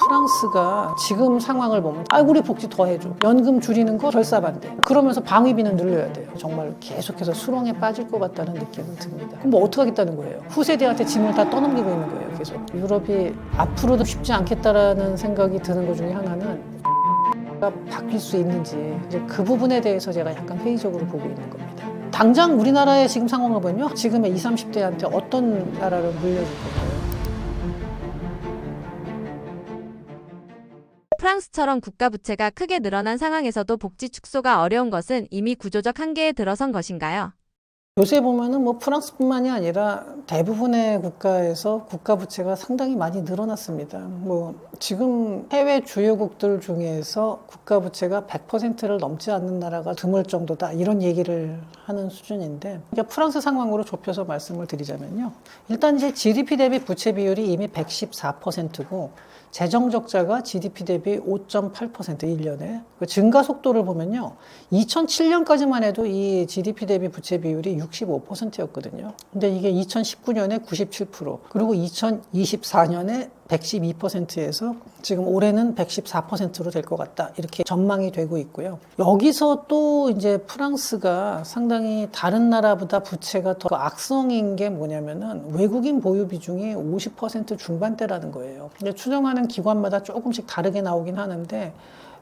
프랑스가 지금 상황을 보면 우리 복지 더 해줘, 연금 줄이는 거 결사반대, 그러면서 방위비는 늘려야 돼요. 정말 계속해서 수렁에 빠질 것 같다는 느낌은 듭니다. 그럼 뭐 어떻게 하겠다는 거예요? 후세대한테 짐을 다 떠넘기고 있는 거예요. 계속 유럽이 앞으로도 쉽지 않겠다라는 생각이 드는 것 중에 하나는 바뀔 수 있는지, 이제 그 부분에 대해서 제가 약간 회의적으로 보고 있는 겁니다. 당장 우리나라의 지금 상황을 보면요, 지금의 20, 30대한테 어떤 나라를 물려줄 건가요? 프랑스처럼 국가 부채가 크게 늘어난 상황에서도 복지 축소가 어려운 것은 이미 구조적 한계에 들어선 것인가요? 요새 보면은 뭐 프랑스뿐만이 아니라 대부분의 국가에서 국가 부채가 상당히 많이 늘어났습니다. 뭐 지금 해외 주요국들 중에서 국가 부채가 100%를 넘지 않는 나라가 드물 정도다, 이런 얘기를 하는 수준인데, 그러니까 프랑스 상황으로 좁혀서 말씀을 드리자면요, 일단 이제 GDP 대비 부채 비율이 이미 114%고 재정 적자가 GDP 대비 5.8% 1년에, 그 증가 속도를 보면요, 2007년까지만 해도 이 GDP 대비 부채 비율이 65%였거든요. 근데 이게 2019년에 97%, 그리고 2024년에 112%에서 지금 올해는 114%로 될 것 같다, 이렇게 전망이 되고 있고요. 여기서 또 이제 프랑스가 상당히 다른 나라보다 부채가 더 악성인 게 뭐냐면은 외국인 보유 비중이 50% 중반대라는 거예요. 근데 추정하는 기관마다 조금씩 다르게 나오긴 하는데,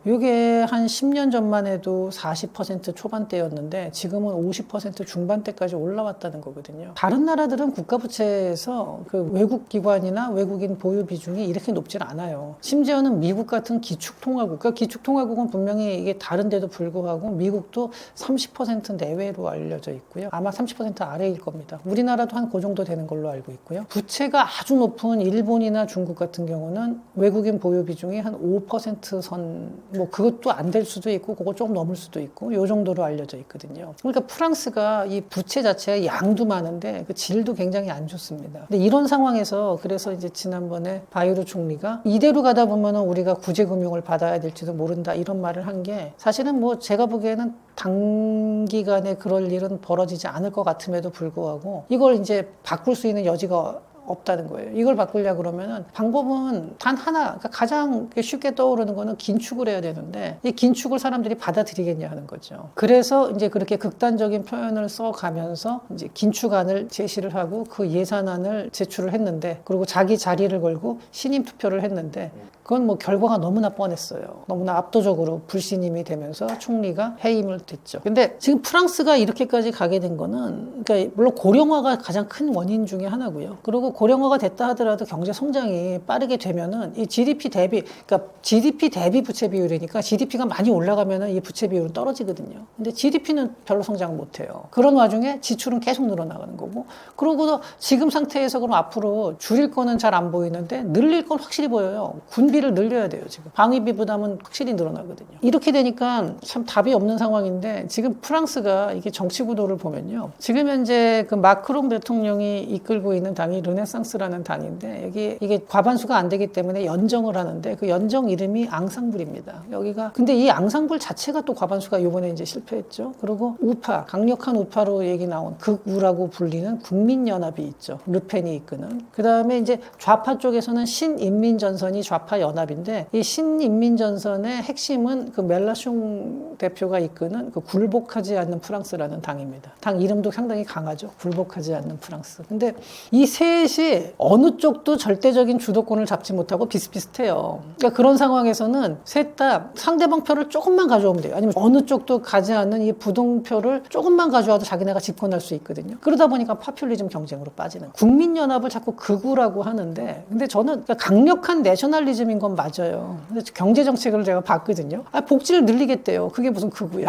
이게 한 10년 전만 해도 40% 초반대였는데 지금은 50% 중반대까지 올라왔다는 거거든요. 다른 나라들은 국가부채에서 그 외국 기관이나 외국인 보유 비중이 이렇게 높진 않아요. 심지어는 미국 같은 기축통화국, 그러니까 기축통화국은 분명히 이게 다른데도 불구하고 미국도 30% 내외로 알려져 있고요. 아마 30% 아래일 겁니다. 우리나라도 한 그 정도 되는 걸로 알고 있고요. 부채가 아주 높은 일본이나 중국 같은 경우는 외국인 보유 비중이 한 5% 선, 뭐 그것도 안 될 수도 있고 그거 조금 넘을 수도 있고, 이 정도로 알려져 있거든요. 그러니까 프랑스가 이 부채 자체가 양도 많은데 그 질도 굉장히 안 좋습니다. 근데 이런 상황에서 그래서 이제 지난번에 바이루 총리가 이대로 가다 보면은 우리가 구제금융을 받아야 될지도 모른다, 이런 말을 한 게, 사실은 뭐 제가 보기에는 단기간에 그럴 일은 벌어지지 않을 것 같음에도 불구하고 이걸 이제 바꿀 수 있는 여지가 없다는 거예요. 이걸 바꾸려고 그러면은 방법은 단 하나, 그러니까 가장 쉽게 떠오르는 거는 긴축을 해야 되는데, 이 긴축을 사람들이 받아들이겠냐 하는 거죠. 그래서 이제 그렇게 극단적인 표현을 써가면서 이제 긴축안을 제시를 하고 그 예산안을 제출을 했는데, 그리고 자기 자리를 걸고 신임 투표를 했는데, 그건 뭐 결과가 너무나 뻔했어요. 너무나 압도적으로 불신임이 되면서 총리가 해임을 됐죠. 근데 지금 프랑스가 이렇게까지 가게 된 거는, 그러니까 물론 고령화가 가장 큰 원인 중에 하나고요. 그리고 고령화가 됐다 하더라도 경제 성장이 빠르게 되면은 이 GDP 대비, 그러니까 GDP 대비 부채 비율이니까 GDP가 많이 올라가면은 이 부채 비율은 떨어지거든요. 근데 GDP는 별로 성장을 못 해요. 그런 와중에 지출은 계속 늘어나가는 거고, 그러고 지금 상태에서 그럼 앞으로 줄일 거는 잘 안 보이는데 늘릴 건 확실히 보여요. 군비를 늘려야 돼요. 지금 방위비 부담은 확실히 늘어나거든요. 이렇게 되니까 참 답이 없는 상황인데, 지금 프랑스가 이게 정치 구도를 보면요, 지금 현재 그 마크롱 대통령이 이끌고 있는 당이 르네상스라는 당인데, 이게 과반수가 안 되기 때문에 연정을 하는데, 그 연정 이름이 앙상블입니다. 여기가 근데 이 앙상블 자체가 또 과반수가 이번에 이제 실패했죠. 그리고 우파, 강력한 우파로 얘기 나온 극우라고 불리는 국민연합이 있죠. 르펜이 이끄는. 그 다음에 이제 좌파 쪽에서는 신인민전선이 좌파 연합인데, 이 신인민전선의 핵심은 그 멜라숑 대표가 이끄는 그 굴복하지 않는 프랑스라는 당입니다. 당 이름도 상당히 강하죠. 굴복하지 않는 프랑스. 근데 이 셋이 어느 쪽도 절대적인 주도권을 잡지 못하고 비슷비슷해요. 그러니까 그런 상황에서는 셋 다 상대방 표를 조금만 가져오면 돼요. 아니면 어느 쪽도 가지 않는 이 부동표를 조금만 가져와도 자기네가 집권할 수 있거든요. 그러다 보니까 파퓰리즘 경쟁으로 빠지는. 국민연합을 자꾸 극우라고 하는데, 근데 저는 강력한 내셔널리즘인 건 맞아요. 근데 경제정책을 제가 봤거든요. 복지를 늘리겠대요. 그게 무슨 극우야.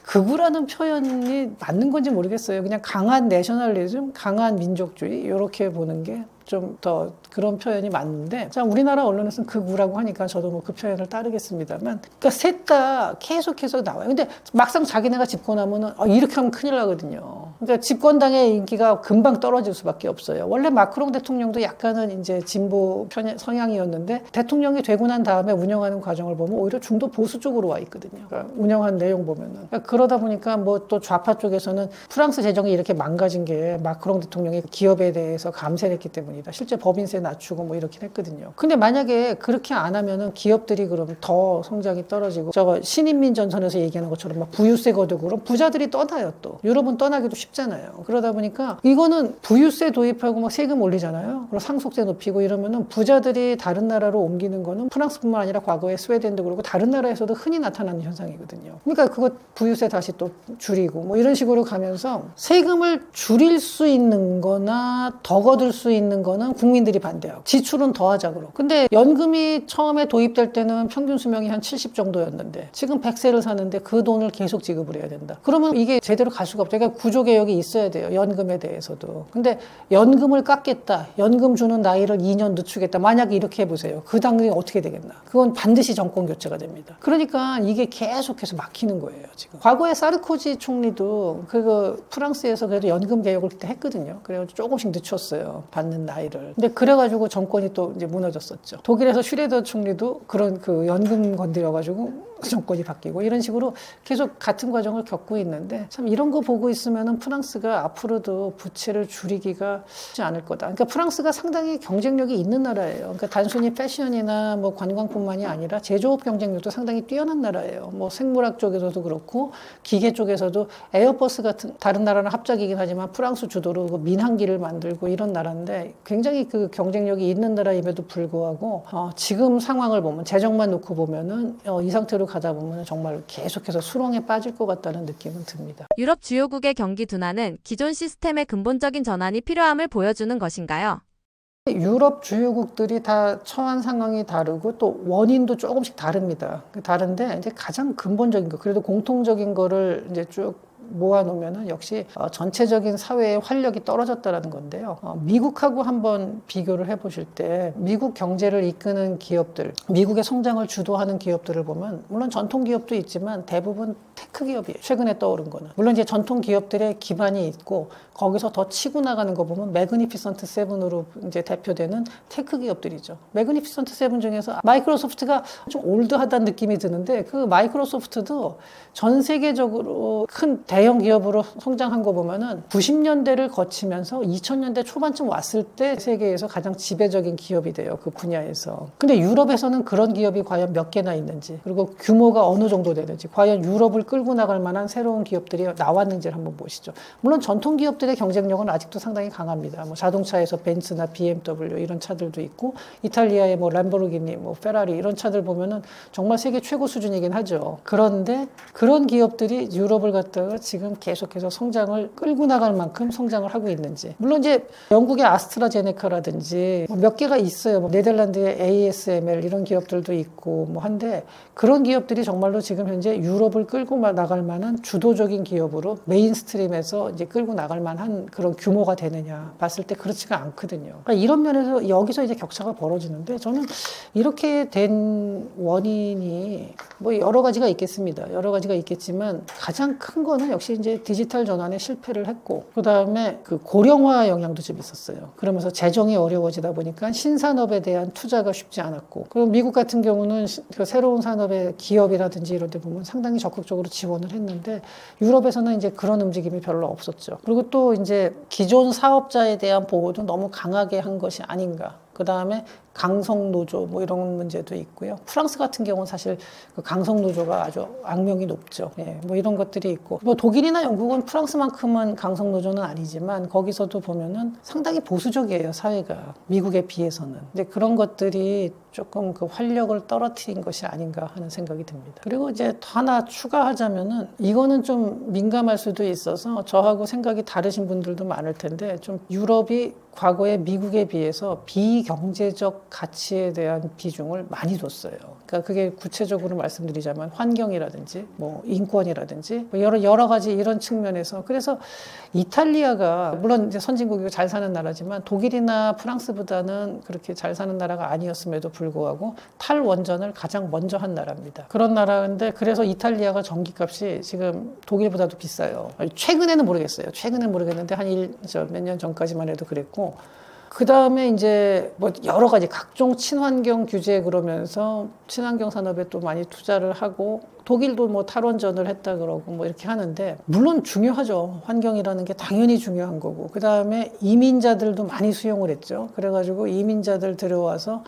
극우라는 표현이 맞는 건지 모르겠어요. 그냥 강한 내셔널리즘, 강한 민족주의, 이렇게 보는 게 좀 더 그런 표현이 맞는데, 자, 우리나라 언론에서는 극우라고 하니까 저도 뭐 그 표현을 따르겠습니다만, 그러니까 셋 다 계속해서 나와요. 근데 막상 자기네가 집권하면은 이렇게 하면 큰일 나거든요. 그러니까 집권당의 인기가 금방 떨어질 수밖에 없어요. 원래 마크롱 대통령도 약간은 이제 진보 성향이었는데, 대통령이 되고 난 다음에 운영하는 과정을 보면 오히려 중도 보수 쪽으로 와 있거든요. 그러니까 운영한 내용 보면은. 그러니까 그러다 보니까 뭐 또 좌파 쪽에서는 프랑스 재정이 이렇게 망가진 게 마크롱 대통령이 기업에 대해서 감세를 했기 때문에 했습니다. 실제 법인세 낮추고 뭐 이렇게 했거든요. 근데 만약에 그렇게 안 하면은 기업들이 그럼 더 성장이 떨어지고 저거 신인민 전선에서 얘기하는 것처럼 막 부유세 거두고 그럼 부자들이 떠나요 또. 유럽은 떠나기도 쉽잖아요. 그러다 보니까 이거는 부유세 도입하고 막 세금 올리잖아요. 그리고 상속세 높이고 이러면은 부자들이 다른 나라로 옮기는 거는 프랑스뿐만 아니라 과거에 스웨덴도 그렇고 다른 나라에서도 흔히 나타나는 현상이거든요. 그러니까 그거 부유세 다시 또 줄이고 뭐 이런 식으로 가면서 세금을 줄일 수 있는 거나 더 거둘 수 있는 거는 국민들이 반대하고 지출은 더 하자 그러고. 근데 연금이 처음에 도입될 때는 평균 수명이 한 70 정도였는데 지금 100세를 사는데 그 돈을 계속 지급을 해야 된다. 그러면 이게 제대로 갈 수가 없죠. 그러니까 구조개혁이 있어야 돼요. 연금에 대해서도. 근데 연금을 깎겠다. 연금 주는 나이를 2년 늦추겠다. 만약에 이렇게 해보세요. 그 당시 어떻게 되겠나. 그건 반드시 정권 교체가 됩니다. 그러니까 이게 계속해서 막히는 거예요. 지금. 과거에 사르코지 총리도 그 프랑스에서 그래도 연금 개혁을 그때 했거든요. 그래가지고 조금씩 늦췄어요. 받는 나이를. 근데 그래가지고 정권이 또 이제 무너졌었죠. 독일에서 슈레더 총리도 그런 그 연금 건드려가지고 정권이 바뀌고 이런 식으로 계속 같은 과정을 겪고 있는데 참 이런 거 보고 있으면은 프랑스가 앞으로도 부채를 줄이기가 쉽지 않을 거다. 그러니까 프랑스가 상당히 경쟁력이 있는 나라예요. 그러니까 단순히 패션이나 뭐 관광뿐만이 아니라 제조업 경쟁력도 상당히 뛰어난 나라예요. 뭐 생물학 쪽에서도 그렇고 기계 쪽에서도 에어버스 같은 다른 나라는 합작이긴 하지만 프랑스 주도로 그 민항기를 만들고 이런 나라인데 굉장히 그 경쟁력이 있는 나라임에도 불구하고 지금 상황을 보면 재정만 놓고 보면은 이 상태로 가다 보면 정말 계속해서 수렁에 빠질 것 같다는 느낌은 듭니다. 유럽 주요국의 경기 둔화는 기존 시스템의 근본적인 전환이 필요함을 보여주는 것인가요? 유럽 주요국들이 다 처한 상황이 다르고 또 원인도 조금씩 다릅니다. 다른데 이제 가장 근본적인 거, 그래도 공통적인 거를 이제 쭉 모아놓으면은 역시 전체적인 사회의 활력이 떨어졌다라는 건데요. 미국하고 한번 비교를 해보실 때 미국 경제를 이끄는 기업들, 미국의 성장을 주도하는 기업들을 보면 물론 전통 기업도 있지만 대부분 테크 기업이에요. 최근에 떠오른 거는. 물론 이제 전통 기업들의 기반이 있고 거기서 더 치고 나가는 거 보면 매그니피선트 세븐으로 이제 대표되는 테크 기업들이죠. 매그니피선트 세븐 중에서 마이크로소프트가 좀 올드하다는 느낌이 드는데 그 마이크로소프트도 전 세계적으로 큰 대형 기업으로 성장한 거 보면은 90년대를 거치면서 2000년대 초반쯤 왔을 때 세계에서 가장 지배적인 기업이 돼요. 그 분야에서. 근데 유럽에서는 그런 기업이 과연 몇 개나 있는지, 그리고 규모가 어느 정도 되는지, 과연 유럽을 끌고 나갈 만한 새로운 기업들이 나왔는지를 한번 보시죠. 물론 전통 기업들의 경쟁력은 아직도 상당히 강합니다. 뭐 자동차에서 벤츠나 BMW 이런 차들도 있고, 이탈리아의 뭐 람보르기니, 뭐 페라리 이런 차들 보면은 정말 세계 최고 수준이긴 하죠. 그런데 그런 기업들이 유럽을 갖다가 지금 계속해서 성장을 끌고 나갈 만큼 성장을 하고 있는지. 물론 이제 영국의 아스트라제네카라든지 몇 개가 있어요. 뭐 네덜란드의 ASML 이런 기업들도 있고 뭐 한데 그런 기업들이 정말로 지금 현재 유럽을 끌고 나갈 만한 주도적인 기업으로 메인스트림에서 이제 끌고 나갈 만한 그런 규모가 되느냐 봤을 때 그렇지가 않거든요. 그러니까 이런 면에서 여기서 이제 격차가 벌어지는데 저는 이렇게 된 원인이 뭐 여러 가지가 있겠습니다. 여러 가지가 있겠지만 가장 큰 거는 역시 이제 디지털 전환에 실패를 했고 그다음에 그 고령화 영향도 좀 있었어요. 그러면서 재정이 어려워지다 보니까 신산업에 대한 투자가 쉽지 않았고 그리고 미국 같은 경우는 그 새로운 산업의 기업이라든지 이런 데 보면 상당히 적극적으로 지원을 했는데 유럽에서는 이제 그런 움직임이 별로 없었죠. 그리고 또 이제 기존 사업자에 대한 보호도 너무 강하게 한 것이 아닌가. 그 다음에 강성노조 뭐 이런 문제도 있고요. 프랑스 같은 경우는 사실 그 강성노조가 아주 악명이 높죠. 예, 뭐 이런 것들이 있고 뭐 독일이나 영국은 프랑스만큼은 강성노조는 아니지만 거기서도 보면은 상당히 보수적이에요. 사회가 미국에 비해서는. 근데 그런 것들이 조금 그 활력을 떨어뜨린 것이 아닌가 하는 생각이 듭니다. 그리고 이제 하나 추가하자면은 이거는 좀 민감할 수도 있어서 저하고 생각이 다르신 분들도 많을 텐데 좀 유럽이 과거에 미국에 비해서 비경제적 가치에 대한 비중을 많이 뒀어요. 그러니까 그게 구체적으로 말씀드리자면 환경이라든지 뭐 인권이라든지 뭐 여러 가지 이런 측면에서 그래서 이탈리아가 물론 이제 선진국이고 잘 사는 나라지만 독일이나 프랑스보다는 그렇게 잘 사는 나라가 아니었음에도 불구하고 탈원전을 가장 먼저 한 나라입니다. 그런 나라인데 그래서 이탈리아가 전기값이 지금 독일보다도 비싸요. 최근에는 모르겠어요. 최근에는 모르겠는데 한 몇 년 전까지만 해도 그랬고 그 다음에 이제 뭐 여러 가지 각종 친환경 규제 그러면서 친환경 산업에 또 많이 투자를 하고 독일도 뭐 탈원전을 했다 그러고 뭐 이렇게 하는데 물론 중요하죠. 환경이라는 게 당연히 중요한 거고 그 다음에 이민자들도 많이 수용을 했죠. 그래가지고 이민자들 들어와서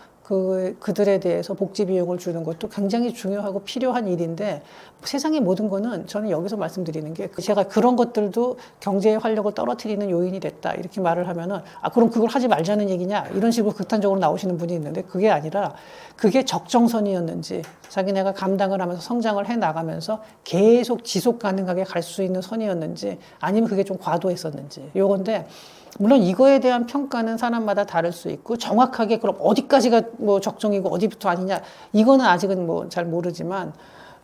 그들에 대해서 복지 비용을 주는 것도 굉장히 중요하고 필요한 일인데 세상의 모든 거는 저는 여기서 말씀드리는 게 제가 그런 것들도 경제의 활력을 떨어뜨리는 요인이 됐다 이렇게 말을 하면은 그럼 그걸 하지 말자는 얘기냐 이런 식으로 극단적으로 나오시는 분이 있는데 그게 아니라 그게 적정선이었는지 자기네가 감당을 하면서 성장을 해 나가면서 계속 지속 가능하게 갈 수 있는 선이었는지 아니면 그게 좀 과도했었는지 요건데 물론 이거에 대한 평가는 사람마다 다를 수 있고 정확하게 그럼 어디까지가 뭐 적정이고 어디부터 아니냐 이거는 아직은 뭐 잘 모르지만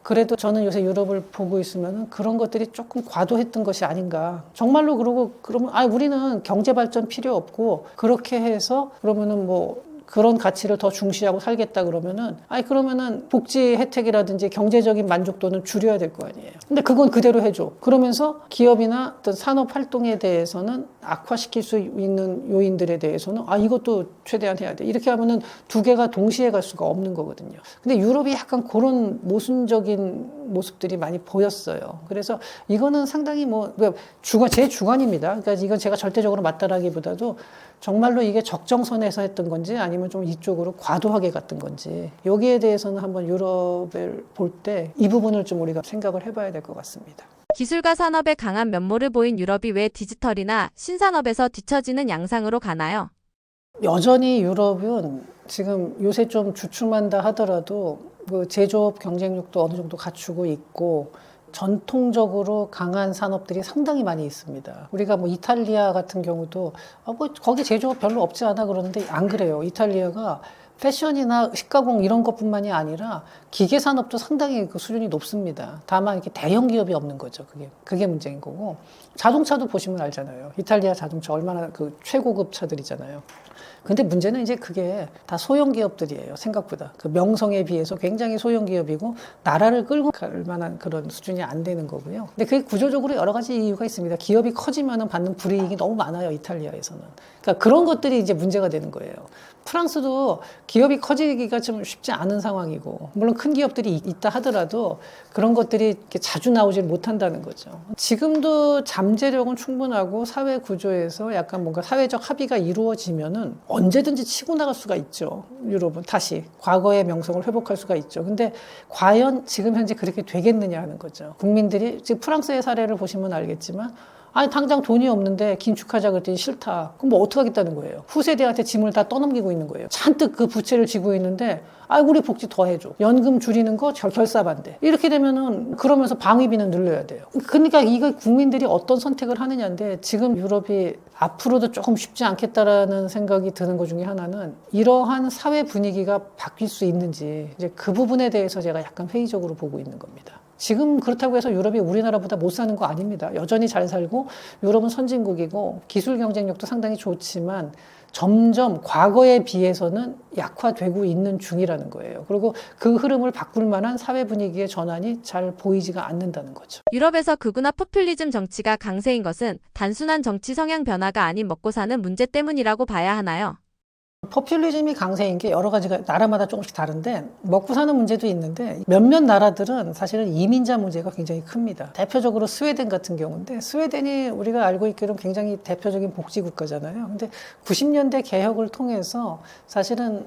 그래도 저는 요새 유럽을 보고 있으면 그런 것들이 조금 과도했던 것이 아닌가. 정말로 그러면 우리는 경제 발전 필요 없고 그렇게 해서 그러면은 뭐 그런 가치를 더 중시하고 살겠다 그러면은 그러면은 복지 혜택이라든지 경제적인 만족도는 줄여야 될 거 아니에요. 근데 그건 그대로 해줘. 그러면서 기업이나 어떤 산업 활동에 대해서는 악화시킬 수 있는 요인들에 대해서는 이것도 최대한 해야 돼. 이렇게 하면은 두 개가 동시에 갈 수가 없는 거거든요. 근데 유럽이 약간 그런 모순적인 모습들이 많이 보였어요. 그래서 이거는 상당히 제 주관입니다. 그러니까 이건 제가 절대적으로 맞다라기보다도 정말로 이게 적정선에서 했던 건지 아니면 좀 이쪽으로 과도하게 갔던 건지 여기에 대해서는 한번 유럽을 볼 때 이 부분을 좀 우리가 생각을 해봐야 될 것 같습니다. 기술과 산업에 강한 면모를 보인 유럽이 왜 디지털이나 신산업에서 뒤처지는 양상으로 가나요? 여전히 유럽은 지금 요새 좀 주춤한다 하더라도 그 제조업 경쟁력도 어느 정도 갖추고 있고 전통적으로 강한 산업들이 상당히 많이 있습니다. 우리가 뭐 이탈리아 같은 경우도 거기 제조업 별로 없지 않아 그러는데 안 그래요. 이탈리아가 패션이나 식가공 이런 것뿐만이 아니라 기계 산업도 상당히 그 수준이 높습니다. 다만 이렇게 대형 기업이 없는 거죠. 그게 문제인 거고 자동차도 보시면 알잖아요. 이탈리아 자동차 얼마나 그 최고급 차들이잖아요. 근데 문제는 이제 그게 다 소형 기업들이에요. 생각보다. 그 명성에 비해서 굉장히 소형 기업이고 나라를 끌고 갈 만한 그런 수준이 안 되는 거고요. 근데 그게 구조적으로 여러 가지 이유가 있습니다. 기업이 커지면 받는 불이익이 너무 많아요. 이탈리아에서는. 그러니까 그런 것들이 이제 문제가 되는 거예요. 프랑스도 기업이 커지기가 좀 쉽지 않은 상황이고 물론 큰 기업들이 있다 하더라도 그런 것들이 이렇게 자주 나오질 못한다는 거죠. 지금도 잠재력은 충분하고 사회 구조에서 약간 뭔가 사회적 합의가 이루어지면은 언제든지 치고 나갈 수가 있죠. 유럽은 다시 과거의 명성을 회복할 수가 있죠. 근데 과연 지금 현재 그렇게 되겠느냐 하는 거죠. 국민들이 지금 프랑스의 사례를 보시면 알겠지만 당장 돈이 없는데 긴축하자 그랬더니 싫다. 그럼 뭐 어떻게 하겠다는 거예요? 후세대한테 짐을 다 떠넘기고 있는 거예요. 잔뜩 그 부채를 지고 있는데 우리 복지 더 해줘. 연금 줄이는 거 결사 반대. 이렇게 되면은 그러면서 방위비는 늘려야 돼요. 그러니까 이거 국민들이 어떤 선택을 하느냐인데 지금 유럽이 앞으로도 조금 쉽지 않겠다라는 생각이 드는 것 중에 하나는 이러한 사회 분위기가 바뀔 수 있는지 이제 그 부분에 대해서 제가 약간 회의적으로 보고 있는 겁니다. 지금 그렇다고 해서 유럽이 우리나라보다 못 사는 거 아닙니다. 여전히 잘 살고 유럽은 선진국이고 기술 경쟁력도 상당히 좋지만 점점 과거에 비해서는 약화되고 있는 중이라는 거예요. 그리고 그 흐름을 바꿀 만한 사회 분위기의 전환이 잘 보이지가 않는다는 거죠. 유럽에서 극우나 포퓰리즘 정치가 강세인 것은 단순한 정치 성향 변화가 아닌 먹고 사는 문제 때문이라고 봐야 하나요? 포퓰리즘이 강세인 게 여러 가지가 나라마다 조금씩 다른데 먹고 사는 문제도 있는데 몇몇 나라들은 사실은 이민자 문제가 굉장히 큽니다. 대표적으로 스웨덴 같은 경우인데 스웨덴이 우리가 알고 있기로는 굉장히 대표적인 복지국가잖아요. 근데 90년대 개혁을 통해서 사실은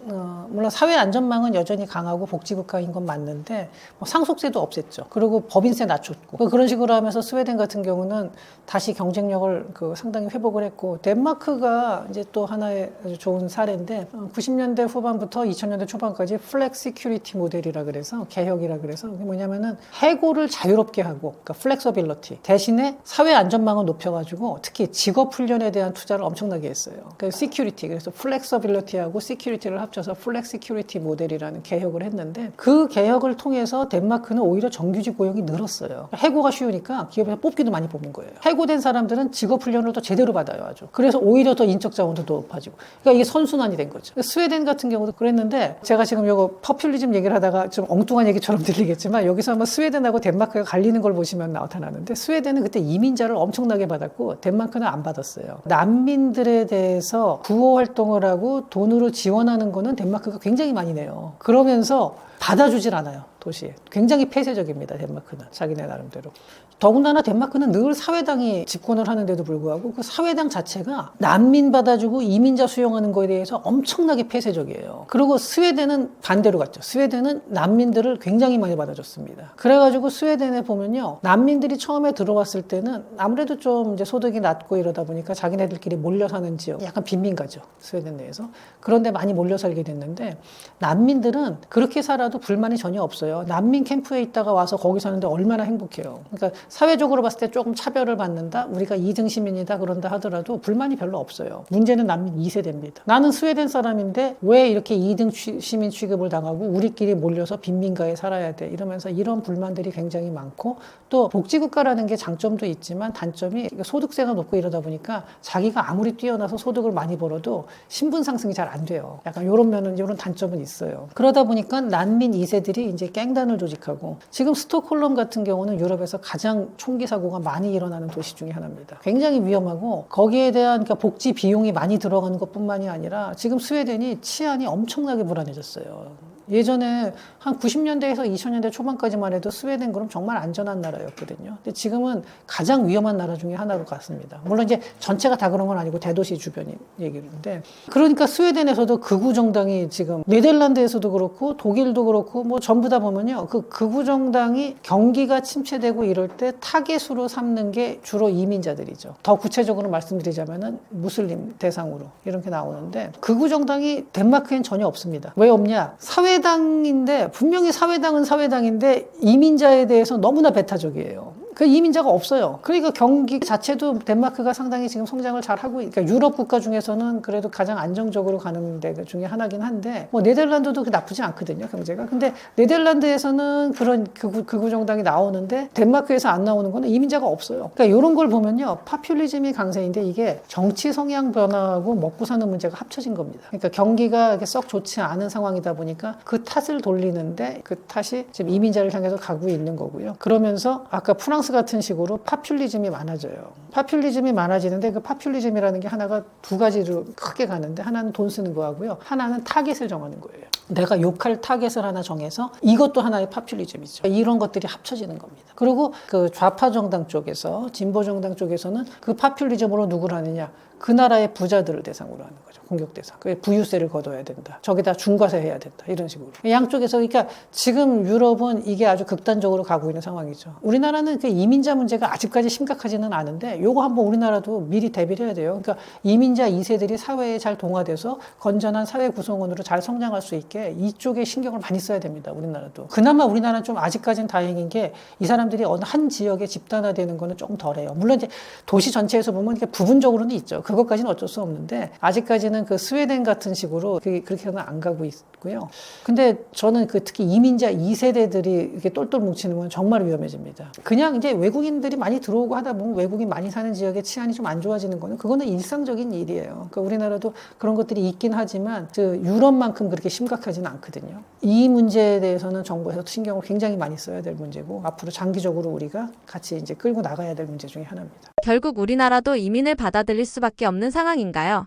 물론 사회 안전망은 여전히 강하고 복지국가인 건 맞는데 상속세도 없앴죠. 그리고 법인세 낮췄고 그런 식으로 하면서 스웨덴 같은 경우는 다시 경쟁력을 상당히 회복을 했고 덴마크가 이제 또 하나의 아주 좋은 사례인데 90년대 후반부터 2000년대 초반까지 플렉스 시큐리티 모델이라 그래서 개혁이라 그래서 그게 뭐냐면은 해고를 자유롭게 하고 그러니까 플렉서빌리티 대신에 사회 안전망을 높여가지고 특히 직업 훈련에 대한 투자를 엄청나게 했어요. 그러니까 시큐리티 그래서 플렉서빌리티하고 시큐리티를 합쳐서 플렉스 시큐리티 모델이라는 개혁을 했는데 그 개혁을 통해서 덴마크는 오히려 정규직 고용이 늘었어요. 해고가 쉬우니까 기업에서 뽑기도 많이 뽑는 거예요. 해고된 사람들은 직업 훈련을 더 제대로 받아요, 아주. 그래서 오히려 더 인적 자원도 높아지고. 그러니까 이게 선순환이 많이 된 거죠. 스웨덴 같은 경우도 그랬는데 제가 지금 이거 퍼퓰리즘 얘기를 하다가 좀 엉뚱한 얘기처럼 들리겠지만 여기서 한번 스웨덴하고 덴마크가 갈리는 걸 보시면 나타나는데 스웨덴은 그때 이민자를 엄청나게 받았고 덴마크는 안 받았어요. 난민들에 대해서 구호 활동을 하고 돈으로 지원하는 거는 덴마크가 굉장히 많이 내요. 그러면서 받아주질 않아요. 도시에. 굉장히 폐쇄적입니다. 덴마크는. 자기네 나름대로. 더군다나 덴마크는 늘 사회당이 집권을 하는데도 불구하고 그 사회당 자체가 난민 받아주고 이민자 수용하는 거에 대해서 엄청나게 폐쇄적이에요. 그리고 스웨덴은 반대로 갔죠. 스웨덴은 난민들을 굉장히 많이 받아줬습니다. 그래가지고 스웨덴에 보면요. 난민들이 처음에 들어왔을 때는 아무래도 좀 이제 소득이 낮고 이러다 보니까 자기네들끼리 몰려 사는 지역, 약간 빈민가죠. 스웨덴 내에서. 그런데 많이 몰려 살게 됐는데 난민들은 그렇게 살아도 불만이 전혀 없어요. 난민 캠프에 있다가 와서 거기 사는데 얼마나 행복해요. 그러니까 사회적으로 봤을 때 조금 차별을 받는다, 우리가 2등 시민이다 그런다 하더라도 불만이 별로 없어요. 문제는 난민 2세대입니다. 나는 스웨덴 사람인데 왜 이렇게 2등 시민 취급을 당하고 우리끼리 몰려서 빈민가에 살아야 돼 이러면서 이런 불만들이 굉장히 많고 또 복지국가라는 게 장점도 있지만 단점이 소득세가 높고 이러다 보니까 자기가 아무리 뛰어나서 소득을 많이 벌어도 신분 상승이 잘 안 돼요. 약간 이런 면은 이런 단점은 있어요. 그러다 보니까 난민 2세들이 이제 갱단을 조직하고 지금 스톡홀름 같은 경우는 유럽에서 가장 총기 사고가 많이 일어나는 도시 중에 하나입니다. 굉장히 위험하고 거기에 대한 그러니까 복지 비용이 많이 들어가는 것뿐만이 아니라 지금 스웨덴이 치안이 엄청나게 불안해졌어요. 예전에 한 90년대에서 2000년대 초반까지만 해도 스웨덴 그럼 정말 안전한 나라였거든요. 근데 지금은 가장 위험한 나라 중에 하나로 갔습니다. 물론 이제 전체가 다 그런 건 아니고 대도시 주변이 얘기인데 그러니까 스웨덴에서도 극우 정당이 지금 네덜란드에서도 그렇고 독일도 그렇고 뭐 전부 다 보면요. 그 극우 정당이 경기가 침체되고 이럴 때 타겟으로 삼는 게 주로 이민자들이죠. 더 구체적으로 말씀드리자면은 무슬림 대상으로 이렇게 나오는데 극우 정당이 덴마크엔 전혀 없습니다. 왜 없냐? 사회당인데 분명히 사회당은 사회당인데 이민자에 대해서 너무나 배타적이에요. 그 이민자가 없어요. 그러니까 경기 자체도 덴마크가 상당히 지금 성장을 잘 하고, 그러니까 유럽 국가 중에서는 그래도 가장 안정적으로 가는 데 중에 하나긴 한데, 뭐 네덜란드도 나쁘지 않거든요, 경제가. 근데 네덜란드에서는 그런 극우 정당이 나오는데 덴마크에서 안 나오는 거는 이민자가 없어요. 그러니까 이런 걸 보면요, 파퓰리즘이 강세인데 이게 정치 성향 변화하고 먹고 사는 문제가 합쳐진 겁니다. 그러니까 경기가 썩 좋지 않은 상황이다 보니까 그 탓을 돌리는데 그 탓이 지금 이민자를 향해서 가고 있는 거고요. 그러면서 아까 프랑스 같은 식으로 파퓰리즘이 많아져요. 파퓰리즘이 많아지는데 그 파퓰리즘이라는 게 하나가 두 가지로 크게 가는데 하나는 돈 쓰는 거하고요. 하나는 타겟을 정하는 거예요. 내가 욕할 타겟을 하나 정해서 이것도 하나의 파퓰리즘이죠. 이런 것들이 합쳐지는 겁니다. 그리고 그 좌파 정당 쪽에서 진보 정당 쪽에서는 그 파퓰리즘으로 누구를 하느냐? 그 나라의 부자들을 대상으로 하는 거죠. 공격 대상. 부유세를 걷어야 된다. 저기다 중과세 해야 된다. 이런 식으로. 양쪽에서 그러니까 지금 유럽은 이게 아주 극단적으로 가고 있는 상황이죠. 우리나라는 그 이민자 문제가 아직까지 심각하지는 않은데 요거 한번 우리나라도 미리 대비를 해야 돼요. 그러니까 이민자 2세들이 사회에 잘 동화돼서 건전한 사회 구성원으로 잘 성장할 수 있게 이쪽에 신경을 많이 써야 됩니다. 우리나라도. 그나마 우리나라는 좀 아직까지는 다행인 게 이 사람들이 어느 한 지역에 집단화되는 거는 조금 덜해요. 물론 이제 도시 전체에서 보면 부분적으로는 있죠. 그것까지는 어쩔 수 없는데 아직까지는 그 스웨덴 같은 식으로 그렇게는 안 가고 있고요. 근데 저는 그 특히 이민자 2세대들이 이렇게 똘똘 뭉치는 건 정말 위험해집니다. 그냥 이제 외국인들이 많이 들어오고 하다 보면 외국인 많이 사는 지역의 치안이 좀 안 좋아지는 거는 그거는 일상적인 일이에요. 그러니까 우리나라도 그런 것들이 있긴 하지만 그 유럽만큼 그렇게 심각하지는 않거든요. 이 문제에 대해서는 정부에서 신경을 굉장히 많이 써야 될 문제고 앞으로 장기적으로 우리가 같이 이제 끌고 나가야 될 문제 중에 하나입니다. 결국 우리나라도 이민을 받아들일 수밖에 없는 상황인가요?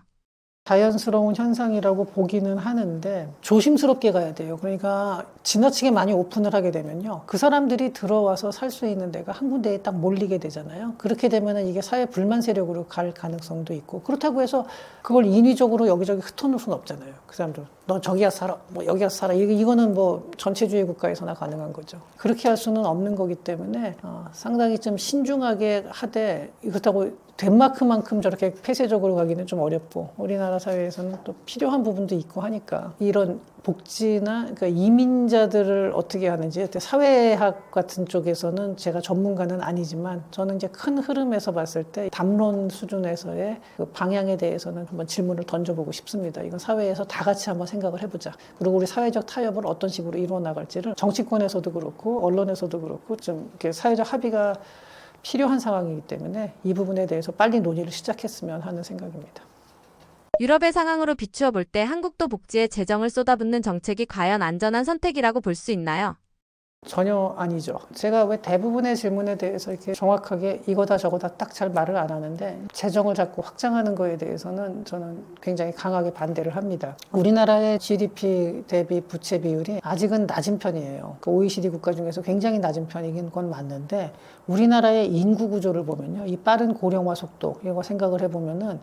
자연스러운 현상이라고 보기는 하는데 조심스럽게 가야 돼요. 그러니까 지나치게 많이 오픈을 하게 되면요. 그 사람들이 들어와서 살 수 있는 데가 한 군데에 딱 몰리게 되잖아요. 그렇게 되면 이게 사회 불만 세력으로 갈 가능성도 있고 그렇다고 해서 그걸 인위적으로 여기저기 흩어놓을 수는 없잖아요. 그 사람들 너 저기 가서 살아, 뭐 여기 가서 살아. 이거는 뭐 전체주의 국가에서나 가능한 거죠. 그렇게 할 수는 없는 거기 때문에 상당히 좀 신중하게 하되 그렇다고 덴마크만큼 저렇게 폐쇄적으로 가기는 좀 어렵고 우리나라 사회에서는 또 필요한 부분도 있고 하니까 이런 복지나 그러니까 이민자들을 어떻게 하는지 사회학 같은 쪽에서는 제가 전문가는 아니지만 저는 이제 큰 흐름에서 봤을 때 담론 수준에서의 그 방향에 대해서는 한번 질문을 던져보고 싶습니다. 이건 사회에서 다 같이 한번 생각을 해보자. 그리고 우리 사회적 타협을 어떤 식으로 이루어 나갈지를 정치권에서도 그렇고 언론에서도 그렇고 좀 이렇게 사회적 합의가 필요한 상황이기 때문에 이 부분에 대해서 빨리 논의를 시작했으면 하는 생각입니다. 유럽의 상황으로 비추어 볼 때 한국도 복지에 재정을 쏟아붓는 정책이 과연 안전한 선택이라고 볼 수 있나요? 전혀 아니죠. 제가 왜 대부분의 질문에 대해서 이렇게 정확하게 이거다 저거다 딱 잘 말을 안 하는데 재정을 자꾸 확장하는 거에 대해서는 저는 굉장히 강하게 반대를 합니다. 우리나라의 GDP 대비 부채 비율이 아직은 낮은 편이에요. 그 OECD 국가 중에서 굉장히 낮은 편이긴 건 맞는데 우리나라의 인구 구조를 보면요. 이 빠른 고령화 속도 이거 생각을 해보면은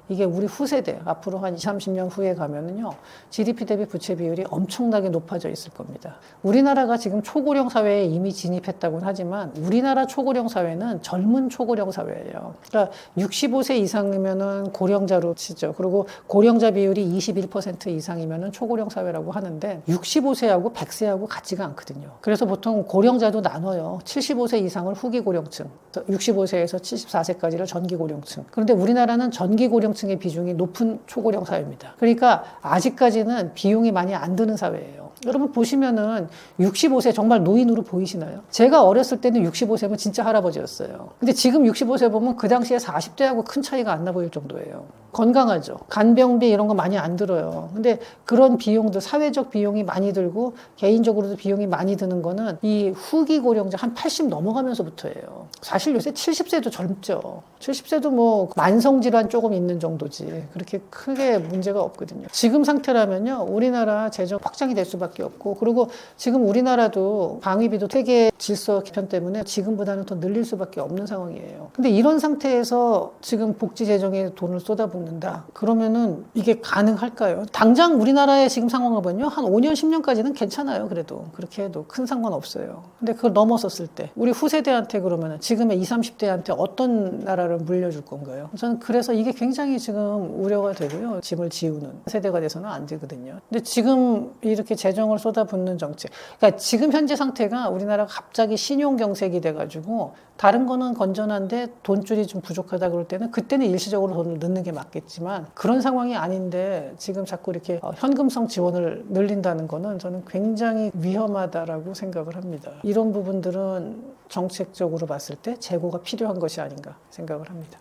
이게 우리 후세대, 앞으로 한 20, 30년 후에 가면은요, GDP 대비 부채 비율이 엄청나게 높아져 있을 겁니다. 우리나라가 지금 초고령 사회에 이미 진입했다고는 하지만, 우리나라 초고령 사회는 젊은 초고령 사회예요. 그러니까 65세 이상이면은 고령자로 치죠. 그리고 고령자 비율이 21% 이상이면은 초고령 사회라고 하는데, 65세하고 100세하고 같지가 않거든요. 그래서 보통 고령자도 나눠요. 75세 이상을 후기 고령층, 65세에서 74세까지를 전기 고령층. 그런데 우리나라는 전기 고령 층의 비중이 높은 초고령 사회입니다. 그러니까 아직까지는 비용이 많이 안 드는 사회예요. 여러분 보시면은 65세 정말 노인으로 보이시나요? 제가 어렸을 때는 65세면 진짜 할아버지였어요. 근데 지금 65세 보면 그 당시에 40대하고 큰 차이가 안 나 보일 정도예요. 건강하죠. 간병비 이런 거 많이 안 들어요. 근데 그런 비용들, 사회적 비용이 많이 들고 개인적으로도 비용이 많이 드는 거는 이 후기 고령자 한 80 넘어가면서부터예요. 사실 요새 70세도 젊죠. 70세도 뭐 만성질환 조금 있는 정도지 그렇게 크게 문제가 없거든요. 지금 상태라면요 우리나라 재정 확장이 될 수밖에 없고, 그리고 지금 우리나라도 방위비도 세계 질서 개편 때문에 지금보다는 더 늘릴 수밖에 없는 상황이에요. 근데 이런 상태에서 지금 복지 재정에 돈을 쏟아붓는다 그러면은 이게 가능할까요? 당장 우리나라의 지금 상황을 보면요 한 5년 10년까지는 괜찮아요. 그래도 그렇게 해도 큰 상관없어요. 근데 그걸 넘어섰을 때 우리 후세대한테 그러면은 지금의 20, 30대한테 어떤 나라를 물려줄 건가요? 저는 그래서 이게 굉장히 지금 우려가 되고요. 짐을 지우는 세대가 돼서는 안 되거든요. 근데 지금 이렇게 재정을 쏟아붓는 정책, 그러니까 지금 현재 상태가 우리나라가 갑자기 신용경색이 돼가지고 다른 거는 건전한데 돈줄이 좀 부족하다 그럴 때는 그때는 일시적으로 돈을 넣는 게 맞겠지만 그런 상황이 아닌데 지금 자꾸 이렇게 현금성 지원을 늘린다는 거는 저는 굉장히 위험하다라고 생각을 합니다. 이런 부분들은 정책적으로 봤을 때 재고가 필요한 것이 아닌가 생각을 합니다.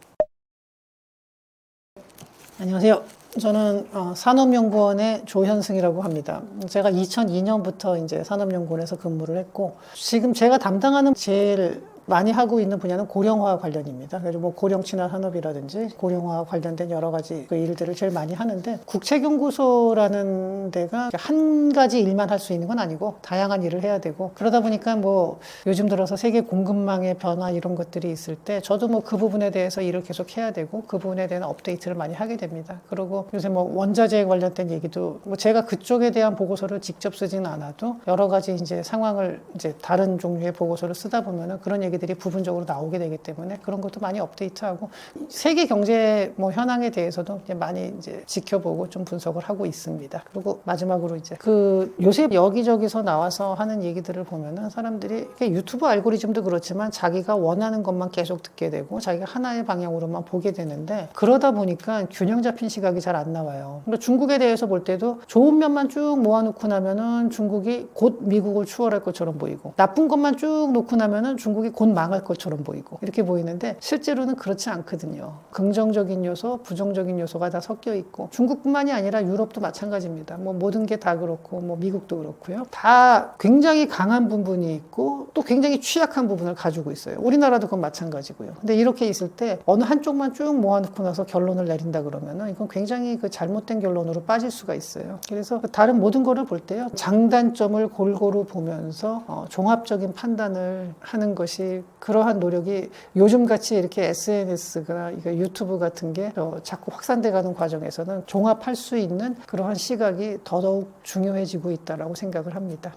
안녕하세요. 저는 산업연구원의 조현승이라고 합니다. 제가 2002년부터 이제 산업연구원에서 근무를 했고, 지금 제가 담당하는 제일 많이 하고 있는 분야는 고령화 관련입니다. 그래서 뭐 고령 친화 산업이라든지 고령화 관련된 여러 가지 그 일들을 제일 많이 하는데, 국책연구소라는 데가 한 가지 일만 할 수 있는 건 아니고 다양한 일을 해야 되고, 그러다 보니까 뭐 요즘 들어서 세계 공급망의 변화 이런 것들이 있을 때 저도 뭐 그 부분에 대해서 일을 계속 해야 되고 그 부분에 대한 업데이트를 많이 하게 됩니다. 그리고 요새 뭐 원자재 관련된 얘기도 뭐 제가 그쪽에 대한 보고서를 직접 쓰지는 않아도 여러 가지 이제 상황을 이제 다른 종류의 보고서를 쓰다 보면은 그런 얘기들이 부분적으로 나오게 되기 때문에 그런 것도 많이 업데이트하고, 세계 경제 뭐 현황에 대해서도 이제 많이 이제 지켜보고 좀 분석을 하고 있습니다. 그리고 마지막으로 이제 그 요새 여기저기서 나와서 하는 얘기들을 보면은 사람들이 유튜브 알고리즘도 그렇지만 자기가 원하는 것만 계속 듣게 되고 자기가 하나의 방향으로만 보게 되는데, 그러다 보니까 균형 잡힌 시각이 잘 안 나와요. 근데 중국에 대해서 볼 때도 좋은 면만 쭉 모아놓고 나면은 중국이 곧 미국을 추월할 것처럼 보이고, 나쁜 것만 쭉 놓고 나면은 중국이 곧 망할 것처럼 보이고, 이렇게 보이는데 실제로는 그렇지 않거든요. 긍정적인 요소, 부정적인 요소가 다 섞여 있고, 중국뿐만이 아니라 유럽도 마찬가지입니다. 뭐 모든 게 다 그렇고 뭐 미국도 그렇고요. 다 굉장히 강한 부분이 있고 또 굉장히 취약한 부분을 가지고 있어요. 우리나라도 그건 마찬가지고요. 근데 이렇게 있을 때 어느 한쪽만 쭉 모아놓고 나서 결론을 내린다 그러면은 이건 굉장히 그 잘못된 결론으로 빠질 수가 있어요. 그래서 다른 모든 거를 볼 때요, 장단점을 골고루 보면서 종합적인 판단을 하는 것이, 그러한 노력이 요즘같이 이렇게 SNS나 유튜브 같은 게 자꾸 확산돼가는 과정에서는 종합할 수 있는 그러한 시각이 더더욱 중요해지고 있다라고 생각을 합니다.